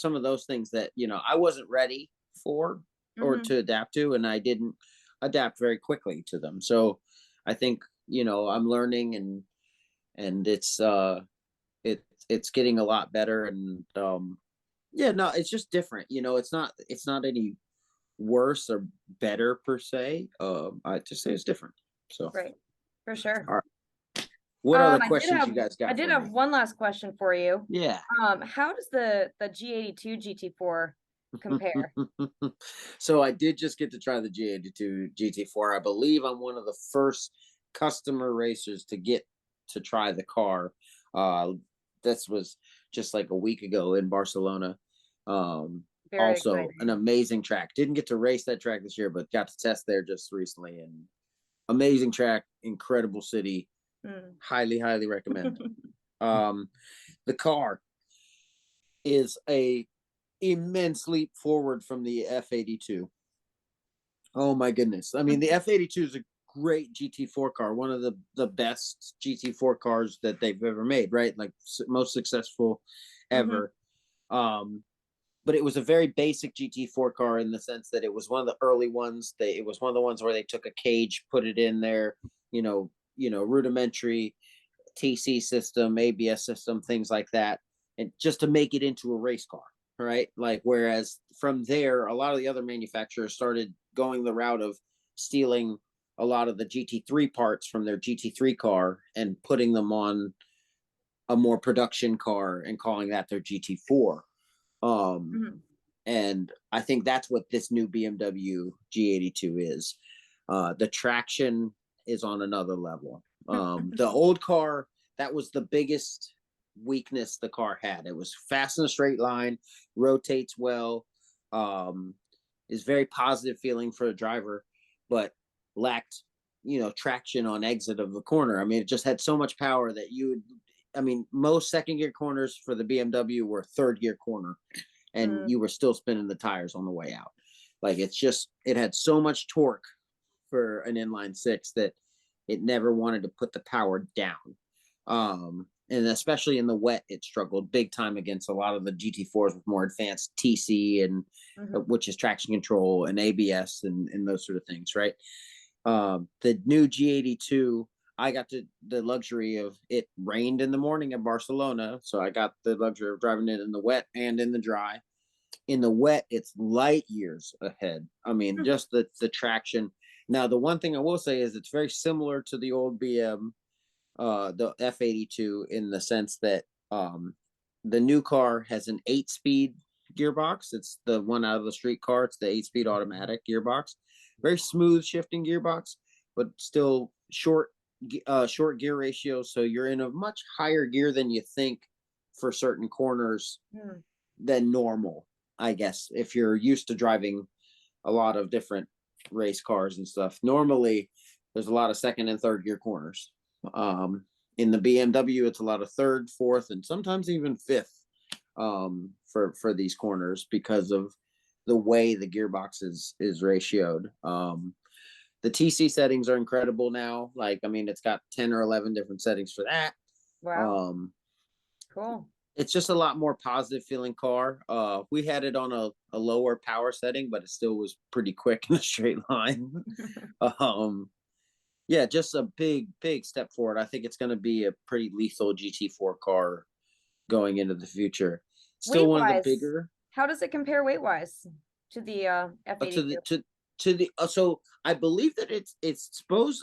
B: some of those things that, I wasn't ready for or
C: Mhm.
B: to adapt to, and I didn't adapt very quickly to them. So I think, I'm learning, and it's getting a lot better, and yeah, no, it's just different. It's not any worse or better per se. I just say it's different. So,
C: Right. For sure.
B: all right. What other
C: I did
B: questions
C: have
B: you guys
C: I
B: got
C: did
B: for
C: have
B: me?
C: one last question for you.
B: Yeah.
C: How does the G82 GT4 compare?
B: So I did just get to try the G82 GT4. I believe I'm one of the first customer racers to get to try the car. Uh, this was just like a week ago in Barcelona.
C: Very
B: Also an
C: exciting.
B: amazing track. Didn't get to race that track this year, but got to test there just recently, and amazing track, incredible city.
C: Mm.
B: Highly recommend. The car is a immense leap forward from the F82. Oh my goodness. I mean, the F82 is a great GT4 car, one of the best GT4 cars that they've ever made, right? Like, most successful
C: Mhm.
B: ever. But it was a very basic GT4 car in the sense that it was one of the early ones. It was one of the ones where they took a cage, put it in there, rudimentary TC system, ABS system, things like that, and just to make it into a race car, right? Like, whereas from there, a lot of the other manufacturers started going the route of stealing a lot of the GT3 parts from their GT3 car and putting them on a more production car and calling that their GT4.
C: Mhm.
B: And I think that's what this new BMW G82 is. The traction is on another level. The old car, that was the biggest weakness the car had. It was fast in a straight line, rotates well, is very positive feeling for a driver, but lacked, traction on exit of the corner. I mean, it just had so much power that most second gear corners for the BMW were third gear corner, and
C: Mm.
B: you were still spinning the tires on the way out. Like, it had so much torque for an inline six that it never wanted to put the power down. And especially in the wet, it struggled big time against a lot of the GT4s with more advanced TC and
C: Mhm.
B: which is traction control and ABS and those sort of things, right? The new G82, I got the luxury of, it rained in the morning in Barcelona, so I got the luxury of driving it in the wet and in the dry. In the wet, it's light years ahead. I mean,
C: Mm.
B: just the traction. Now, the one thing I will say is it's very similar to the old BM, the F82, in the sense that the new car has an 8-speed gearbox. It's the one out of the street car. It's the 8-speed automatic gearbox. Very smooth shifting gearbox, but still short gear ratio. So you're in a much higher gear than you think for certain corners
C: Hmm.
B: than normal, I guess, if you're used to driving a lot of different race cars and stuff. Normally, there's a lot of second and third gear corners. In the BMW, it's a lot of third, fourth, and sometimes even fifth for these corners because of the way the gearbox is ratioed. The TC settings are incredible now. Like, I mean, it's got 10 or 11 different settings for that.
C: Wow. Cool.
B: It's just a lot more positive feeling car. We had it on a lower power setting, but it still was pretty quick in a straight line. Yeah, just a big step forward. I think it's going to be a pretty lethal GT4 car going into the future. Still one of the bigger.
C: How does it compare weight wise to the F82?
B: So I believe that it's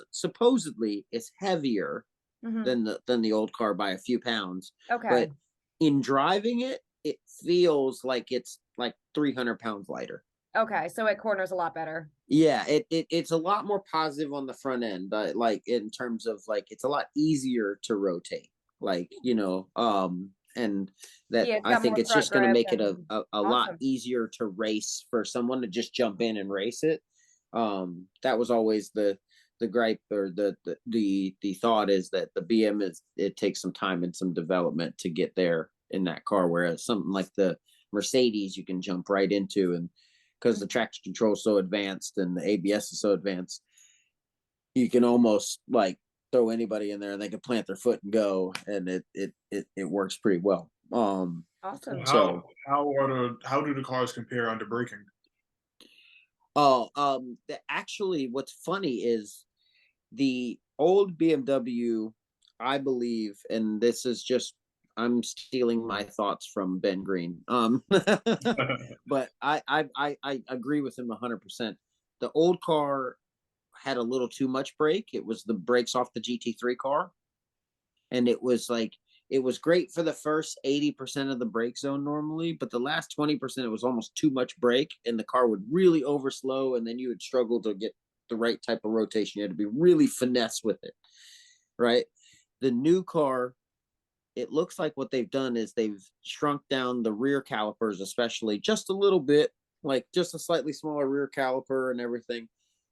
B: supposedly it's heavier than the old car by a few pounds.
C: Okay.
B: But in driving it, it feels like it's like 300 pounds lighter.
C: Okay, so it corners a lot better.
B: Yeah, it's a lot more positive on the front end, but like in terms of like it's a lot easier to rotate. Like, you know, and that I think it's just going to make it a lot easier to race for someone to just jump in and race it. That was always the gripe or the thought is that the BM it takes some time and some development to get there in that car, whereas something like the Mercedes you can jump right into, and because the traction control is so advanced and the ABS is so advanced, you can almost like throw anybody in there and they can plant their foot and go, and it works pretty well.
C: Awesome.
A: How do the cars compare under braking?
B: Actually, what's funny is the old BMW, I believe, and this is just I'm stealing my thoughts from Ben Green. But I agree with him 100%. The old car had a little too much brake. It was the brakes off the GT3 car, and it was great for the first 80% of the brake zone normally, but the last 20% it was almost too much brake, and the car would really overslow, and then you would struggle to get the right type of rotation. You had to be really finesse with it, right? The new car, it looks like what they've done is they've shrunk down the rear calipers, especially just a little bit, like just a slightly smaller rear caliper and everything.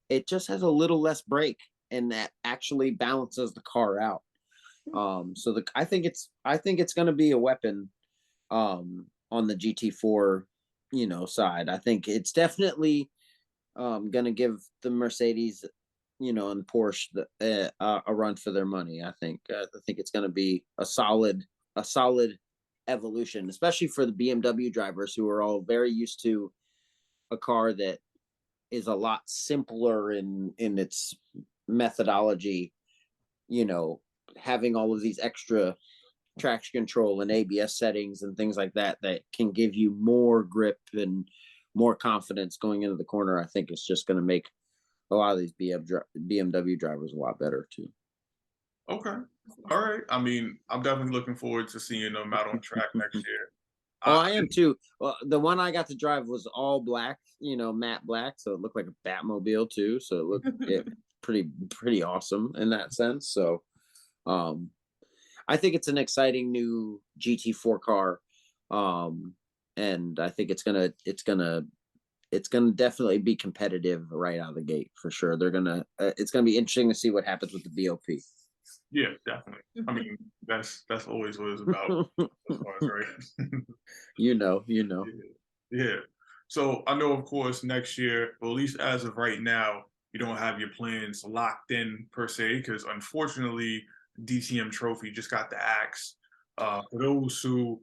B: It just has a little less brake, and that actually balances the car out. So I think it's going to be a weapon on the GT4, side. I think it's definitely going to give the Mercedes, and Porsche a run for their money. I think it's going to be a solid evolution, especially for the BMW drivers who are all very used to a car that is a lot simpler in its methodology, having all of these extra traction control and ABS settings and things like that can give you more grip and more confidence going into the corner. I think it's just going to make a lot of these BMW drivers a lot better too.
A: Okay. All right. I mean, I'm definitely looking forward to seeing them out on track next year.
B: Oh, I am too. Well, the one I got to drive was all black, matte black, so it looked like a Batmobile too. So it looked pretty awesome in that sense. So, I think it's an exciting new GT4 car, and I think it's gonna definitely be competitive right out of the gate for sure. It's gonna be interesting to see what happens with the BOP.
A: Yeah, definitely. I mean, that's always what it's about, as far as, right?
B: you know.
A: Yeah. So I know, of course, next year, or at least as of right now, you don't have your plans locked in per se, because unfortunately, DTM Trophy just got the axe. For those who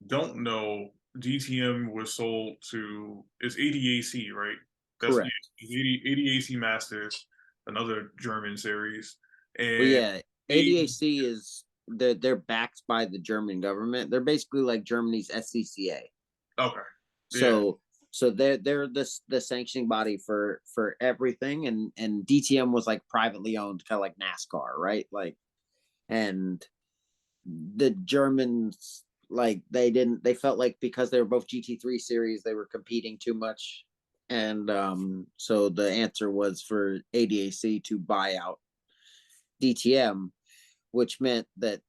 A: don't know, DTM was sold to it's ADAC, right?
B: Correct.
A: 80AC Masters, another German series. And
B: well, yeah, ADAC is they're backed by the German government. They're basically like Germany's SCCA.
A: Okay.
B: So they're the sanctioning body for everything, and DTM was like privately owned, kind of like NASCAR, right? Like, and the Germans, like, they felt like because they were both GT3 series, they were competing too much, and so the answer was for ADAC to buy out DTM, which meant that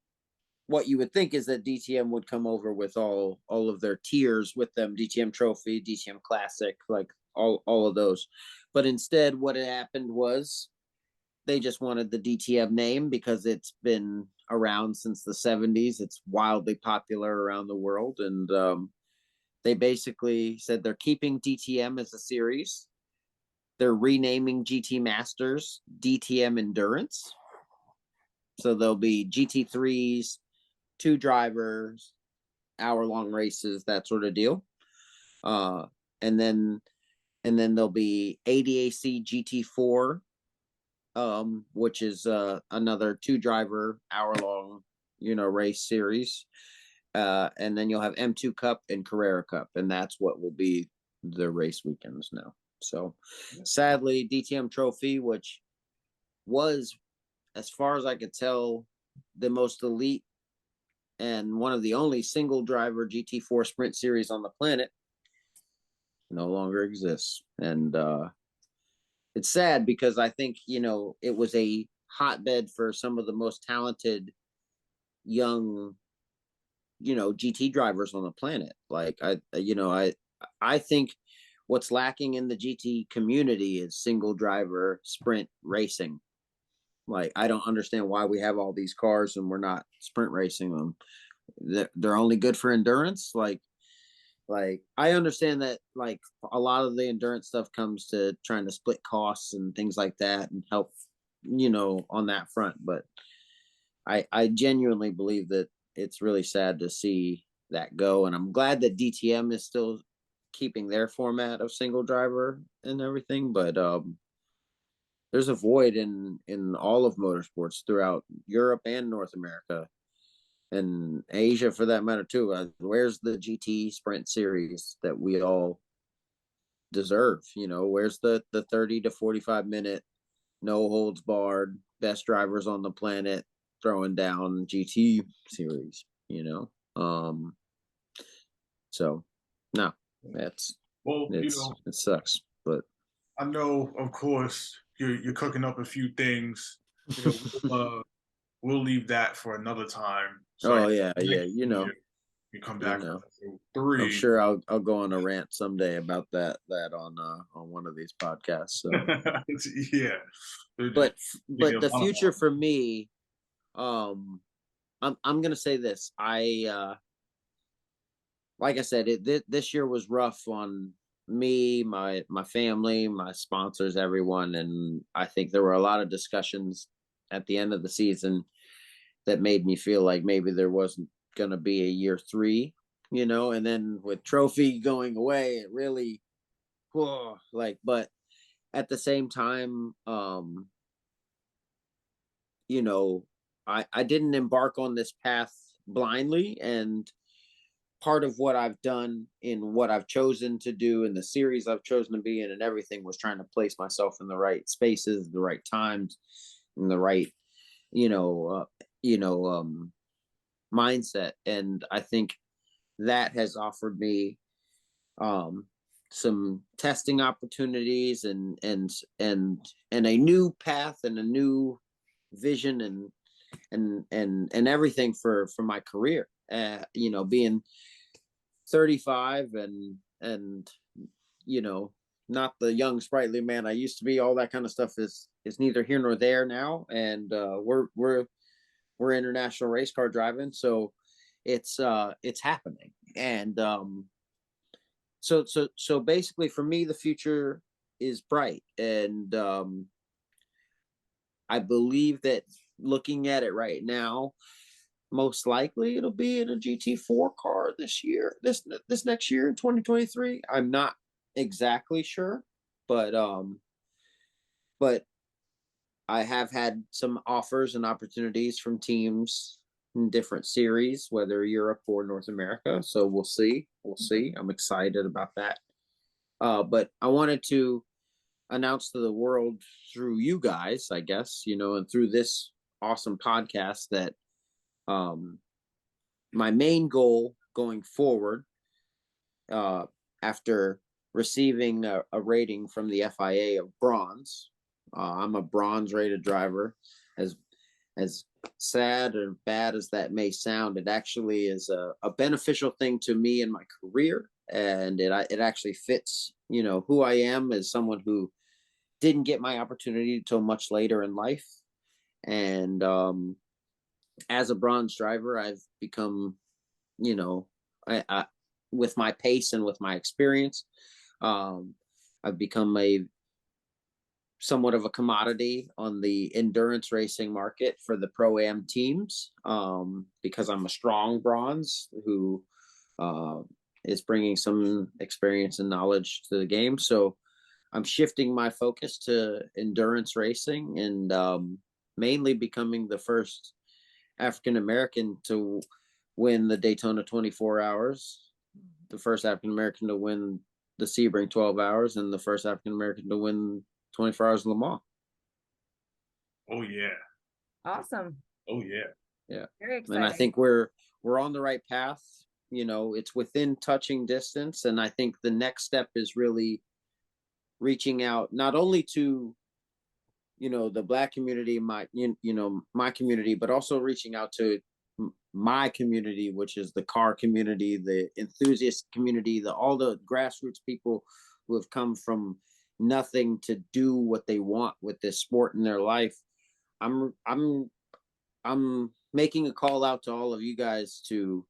B: what you would think is that DTM would come over with all of their tiers with them, DTM Trophy, DTM Classic, like all of those. But instead, what had happened was they just wanted the DTM name because it's been around since the 70s. It's wildly popular around the world. And they basically said they're keeping DTM as a series. They're renaming GT Masters DTM Endurance. So there'll be GT3s, 2 drivers, hour-long races, that sort of deal. And then there'll be ADAC GT4, which is another 2-driver hour-long, race series. And then you'll have M2 Cup and Carrera Cup, and that's what will be the race weekends now. So sadly, DTM Trophy, which was, as far as I could tell, the most elite and one of the only single driver GT4 sprint series on the planet, no longer exists. And it's sad because I think, it was a hotbed for some of the most talented young, GT drivers on the planet. Like I think what's lacking in the GT community is single driver sprint racing. Like, I don't understand why we have all these cars and we're not sprint racing them. They're only good for endurance. Like I understand that, like, a lot of the endurance stuff comes to trying to split costs and things like that and help, on that front. But I genuinely believe that it's really sad to see that go. And I'm glad that DTM is still keeping their format of single driver and everything. But there's a void in all of motorsports throughout Europe and North America and Asia, for that matter, too. Where's the GT Sprint Series that we all deserve? Where's the 30 to 45 minute, no holds barred, best drivers on the planet throwing down GT series? So no, that's it sucks, but
A: I know, of course, you're cooking up a few things. We'll leave that for another time.
B: So yeah.
A: You come back for
B: 3. I'm sure I'll go on a rant someday about that on one of these podcasts. So.
A: Yeah.
B: But the future for me, I'm gonna say this. Like I said, this year was rough on me, my family, my sponsors, everyone. And I think there were a lot of discussions at the end of the season that made me feel like maybe there wasn't going to be a year 3, and then with Trophy going away, it really, but at the same time, I didn't embark on this path blindly. And part of what I've done in what I've chosen to do in the series I've chosen to be in and everything was trying to place myself in the right spaces, the right times, in the right, mindset. And I think that has offered me some testing opportunities and a new path and a new vision and everything for my career. Being 35 and not the young sprightly man I used to be, all that kind of stuff is neither here nor there now. And we're international race car driving, so it's happening. And so basically for me, the future is bright. And I believe that, looking at it right now, most likely it'll be in a GT4 car this next year in 2023. I'm not exactly sure, but I have had some offers and opportunities from teams in different series, whether Europe or North America. So we'll see. I'm excited about that. But I wanted to announce to the world through you guys, I guess, and through this awesome podcast, that my main goal going forward, after receiving a rating from the FIA of bronze, I'm a bronze rated driver, as sad or bad as that may sound, it actually is a beneficial thing to me in my career, and it actually fits, who I am as someone who didn't get my opportunity until much later in life. And as a bronze driver, I've become, I with my pace and with my experience, I've become a somewhat of a commodity on the endurance racing market for the pro-am teams, because I'm a strong bronze who is bringing some experience and knowledge to the game. So I'm shifting my focus to endurance racing, and mainly becoming the first African American to win the Daytona 24 hours, the first African American to win the Sebring 12 hours, and the first African American to win 24 hours Le Mans.
A: Oh yeah.
C: Awesome.
A: Oh yeah.
B: Yeah.
C: Very exciting.
B: And I think we're on the right path. It's within touching distance, and I think the next step is really reaching out not only to the Black community, my community, but also reaching out to my community, which is the car community, the enthusiast community, all the grassroots people who have come from nothing to do what they want with this sport in their life. I'm making a call out to all of you guys to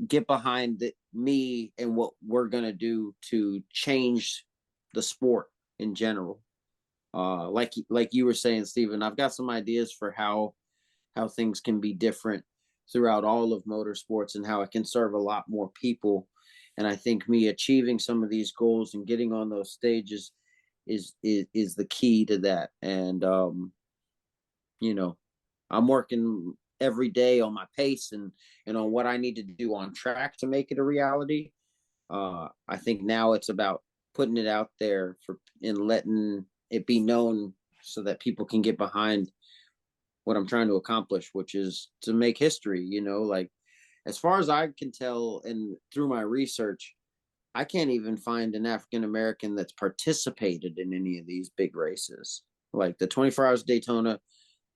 B: get behind me and what we're gonna do to change the sport in general. Like you were saying, Stephen, I've got some ideas for how things can be different throughout all of motorsports and how it can serve a lot more people. And I think me achieving some of these goals and getting on those stages is the key to that. And I'm working every day on my pace and on what I need to do on track to make it a reality. I think now it's about putting it out there and letting it be known so that people can get behind what I'm trying to accomplish, which is to make history. Like, as far as I can tell, and through my research, I can't even find an African American that's participated in any of these big races, like the 24 hours of Daytona,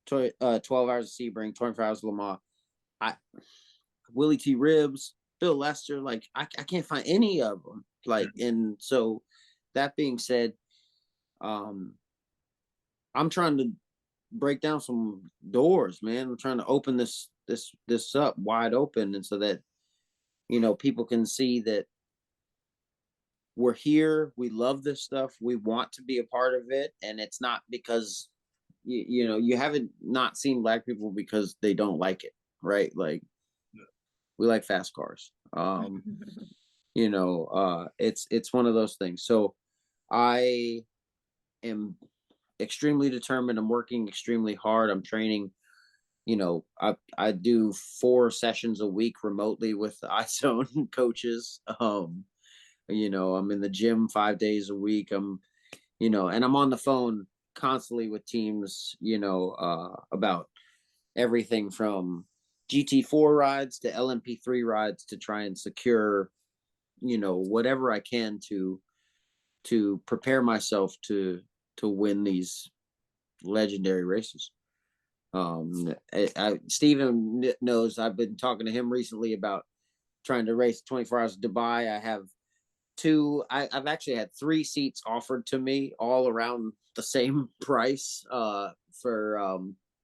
B: 12 hours of Sebring, 24 hours of Le Mans. Willie T. Ribbs, Bill Lester, like I can't find any of them. Like, and so that being said, I'm trying to break down some doors, man. I'm trying to open this up wide open, and so that people can see that we're here, we love this stuff, we want to be a part of it, and it's not because you haven't not seen Black people because they don't like it, right? Like, we like fast cars. It's one of those things. So I am extremely determined. I'm working extremely hard. I'm training. I do 4 sessions a week remotely with the iZone coaches. I'm in the gym 5 days a week. And I'm on the phone constantly with teams, about everything from GT4 rides to LMP3 rides to try and secure, whatever I can to prepare myself to win these legendary races. Stephen knows I've been talking to him recently about trying to race 24 hours of Dubai. I have I've actually had 3 seats offered to me, all around the same price, for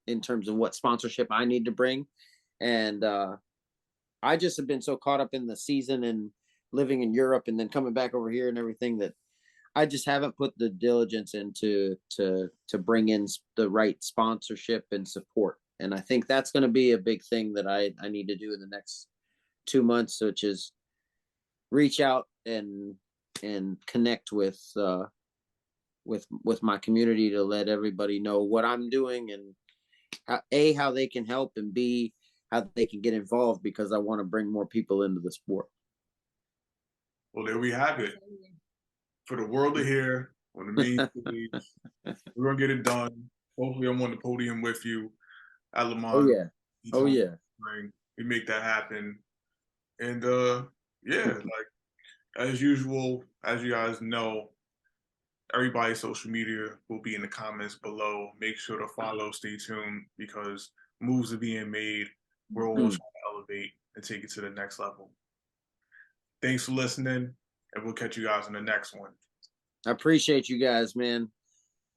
B: in terms of what sponsorship I need to bring. And I just have been so caught up in the season and living in Europe and then coming back over here and everything that I just haven't put the diligence into to bring in the right sponsorship and support. And I think that's going to be a big thing that I need to do in the next 2 months, which is reach out and connect with my community to let everybody know what I'm doing, and how they can help, and B, how they can get involved, because I want to bring more people into the sport.
A: Well, there we have it. For the world to hear on the main stage, we're gonna get it done. Hopefully, I'm on the podium with you at Le Mans.
B: Oh yeah. Oh yeah.
A: We make that happen. And yeah, like as usual, as you guys know, Everybody's social media will be in the comments below. Make sure to follow, stay tuned, because moves are being made. We're all trying to elevate and take it to the next level. Thanks for listening, and we'll catch you guys in the next one.
B: I appreciate you guys, man.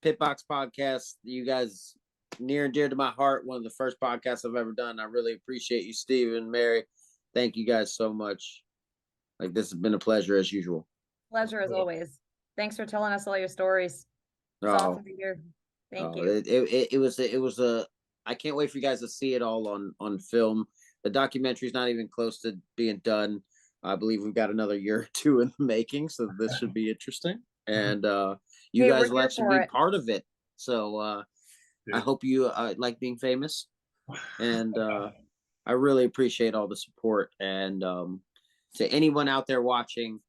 B: Pitbox Podcast, you guys near and dear to my heart. One of the first podcasts I've ever done. I really appreciate you, Steve and Mary. Thank you guys so much. Like, this has been a pleasure as usual.
C: Pleasure as always. Thanks for telling us all your stories. It's awesome to hear. Thank you.
B: It was a. I can't wait for you guys to see it all on film. The documentary's not even close to being done. I believe we've got another year or two in the making, so this should be interesting. And you guys will actually be part of it. So I hope you like being famous. And I really appreciate all the support. And to anyone out there watching,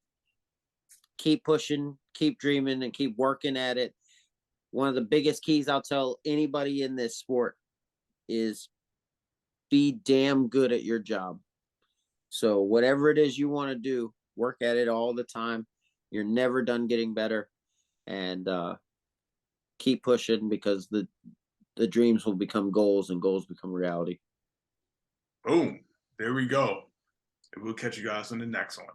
B: keep pushing, keep dreaming, and keep working at it. One of the biggest keys I'll tell anybody in this sport is be damn good at your job. So whatever it is you want to do, work at it all the time. You're never done getting better. And keep pushing, because the dreams will become goals and goals become reality.
A: Boom. There we go. And we'll catch you guys in the next one.